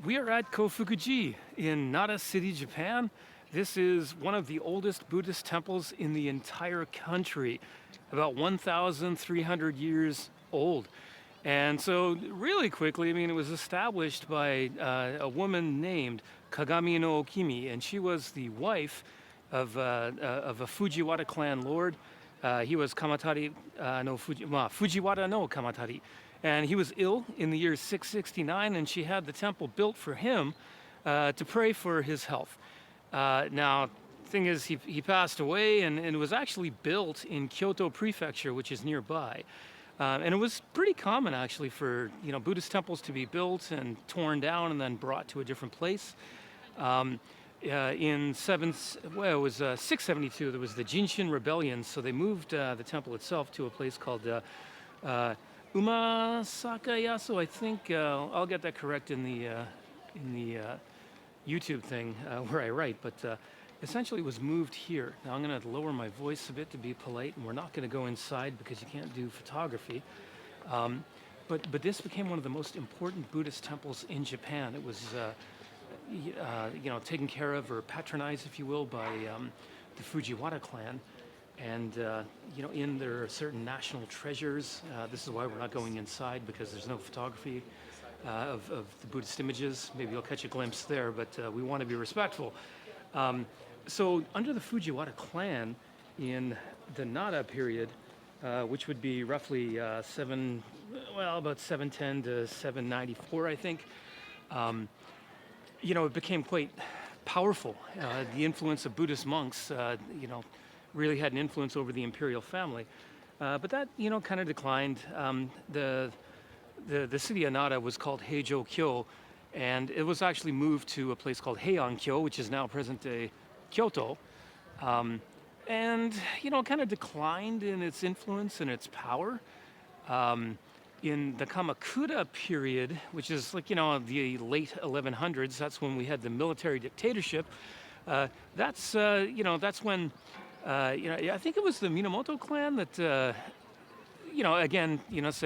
We are at Kofukuji in Nara City, Japan. This is one of the oldest Buddhist temples in the entire country, about 1,300 years old. And so, really quickly, it was established by a woman named Kagami no Okimi, and she was the wife of a Fujiwara clan lord. He was Kamatari Fujiwara no Kamatari. And he was ill in the year 669, and she had the temple built for him to pray for his health. Now, thing is, he passed away, and it was actually built in Kyoto Prefecture, which is nearby. And it was pretty common, actually, for Buddhist temples to be built and torn down and then brought to a different place. In 672, there was the Jinshin Rebellion, so they moved the temple itself to a place called Umasakayasu. I think I'll get that correct in the YouTube thing where I write, but essentially it was moved here. Now I'm going to lower my voice a bit to be polite, and we're not going to go inside because you can't do photography. But this became one of the most important Buddhist temples in Japan. It was taken care of or patronized, if you will, by the Fujiwara clan. And in there are certain national treasures. This is why we're not going inside, because there's no photography of the Buddhist images. Maybe you'll catch a glimpse there, but we want to be respectful. So under the Fujiwara clan in the Nara period, which would be roughly about 710 to 794, I think, it became quite powerful. The influence of Buddhist monks, really had an influence over the imperial family. But that, kind of declined. The city of Nara was called Heijo-kyo, and it was actually moved to a place called Heian-kyo, which is now present-day Kyoto. And, kind of declined in its influence and its power. In the Kamakura period, which is the late 1100s, that's when we had the military dictatorship. That's when I think it was the Minamoto clan that said,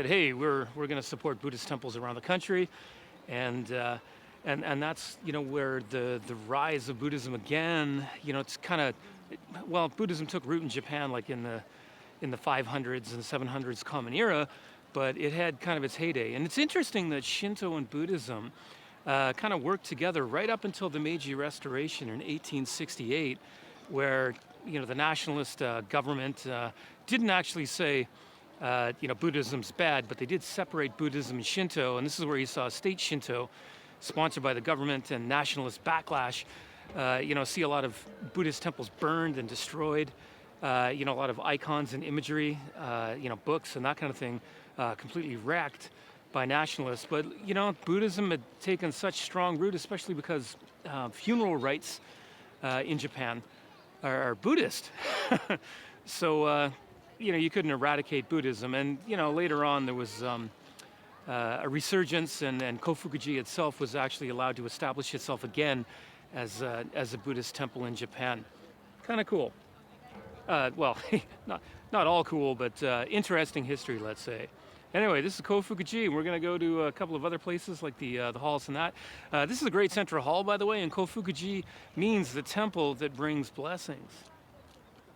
hey, we're going to support Buddhist temples around the country, and that's where the rise of Buddhism again. It's kind of Buddhism took root in Japan like in the 500s and 700s Common Era, but it had kind of its heyday. And it's interesting that Shinto and Buddhism kind of worked together right up until the Meiji Restoration in 1868, where the nationalist government didn't actually say Buddhism's bad, but they did separate Buddhism and Shinto, and this is where you saw state Shinto, sponsored by the government, and nationalist backlash. See a lot of Buddhist temples burned and destroyed. A lot of icons and imagery, books and that kind of thing, completely wrecked by nationalists. But Buddhism had taken such strong root, especially because funeral rites in Japan are Buddhist. So you couldn't eradicate Buddhism. And later on there was a resurgence, and Kofukuji itself was actually allowed to establish itself again as a Buddhist temple in Japan. Kind of cool. Not all cool, but interesting history, let's say. Anyway, this is Kofukuji. We're going to go to a couple of other places like the halls and that. This is a great central hall, by the way, and Kofukuji means the temple that brings blessings.